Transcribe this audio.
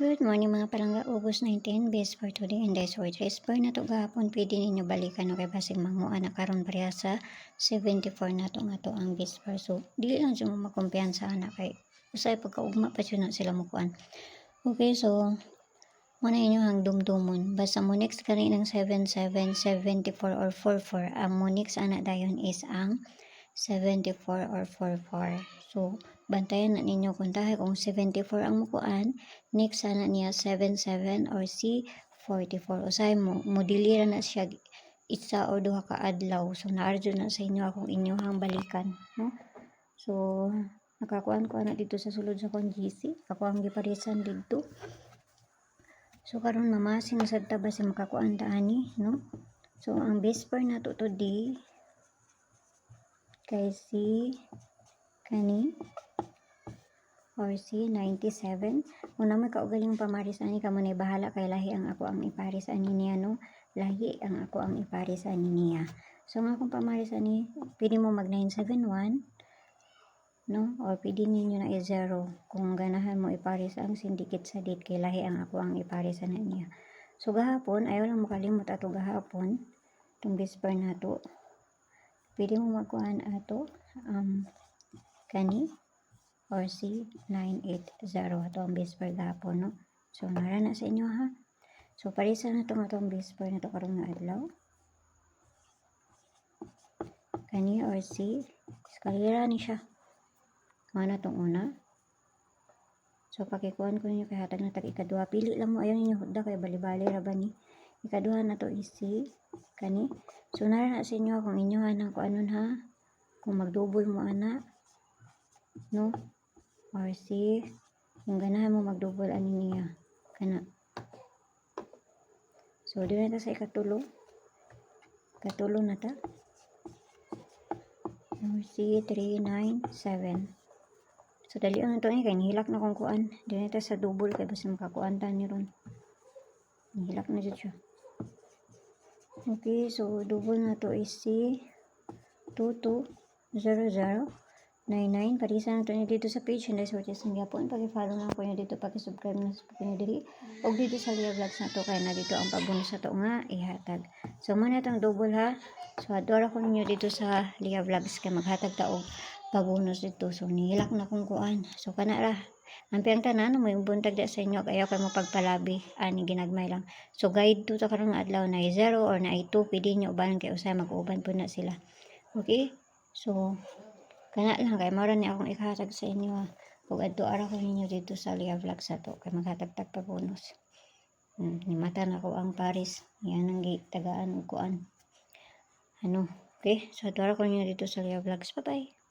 Good morning mga palangga, August 19, best for today and days for transfer na to gahapon pwede ninyo balikan no kay basig manguan na karon pareha sa 74 na to nga to ang best for. So dili lang siya mo makumpiyansa na kay usay pagkaugma pa siya na sila mukuan. Okay, so muna inyo hang dumdumon basta mo next kani ng 77, 74 or 44 ang mo next ana dayon is ang 74 or 44. So, bantayan na ninyo kung tayo kung 74 ang mukuan, next sana niya 77 or si 44. Usay mo, modilira na siya isa o duha ka adlaw. So, naarjo na sa inyo akong inyohang balikan. No? So, nakakuan ko na dito sa sulod sa kong GC. Ako ang giparisan dito. So, karon mamasin na sa tabas si makakuan taani. No? So, ang best pair na to today kay si kani or si 97 una may kaugaling pamaris ani kamo ni bahala kay lahi ang ako ang iparis ani niya no lahi ang ako ang iparis ani niya. So nga kung pamaris ani pwede mo mag 971 no or pwede ninyo na i-0 kung ganahan mo iparis ang syndicate sa date kay lahi ang ako ang iparis ani niya. So gahapon ayaw lang makalimot ato gahapon tong bisper nato pwede mo magkuhan ato kani or si 980 ato ang base per gapon no. So nara na sa inyo ha. So parisa na to nga ang base per na to karong nga adlaw. Kani or si eskalera ni siya. Ano tong una? So pakikuan ko ninyo kay hatag na tag ikadua pili lang mo ayaw ninyo hudda kay bali-bali ra ba ni. Ikaduha na to is si kani. So nara na sa inyo kung inyohan ang kuanon ha. Kung magdouble mo ana no or si kung ganahan mo magdouble ani niya kana. So dili na ta sa ikatulo na ta or si 397. So dali ang ito kay nihilak na kung kuan dili na ta sa double kay basta makakuan ta ni ron nihilak na jud siya. Okay, so double na to is si 220099. Parisa na to niyo dito sa page and so just nga po pag-follow na ko niyo dito pag-subscribe na sa niyo diri og dito sa Lia Vlogs na to kay na dito ang pabonus sa to nga ihatag. So muna tong double ha. So adora ko niyo dito sa Lia Vlogs kay maghatag ta og pabonus dito. So nihilak na kung kuan. So kana ra ang piyang tanan mo yung buntag da sa inyo kayo kay mo pagpalabi ani ginagmay lang. So guide to karong adlaw na 0 or na 2 pwede nyo uban kay usay mag-uban po na sila. Okay? So kana lang kay mao ra ni akong ikahatag sa inyo ha. Ug adto ara ko ninyo dito sa Lia Vlogs sa to kay maghatag-tag pa bonus. Ni mata na ko ang Paris. Yan ang tagaan og kuan. Ano? Okay? So adto ara ko ninyo dito sa Lia Vlogs. Bye-bye.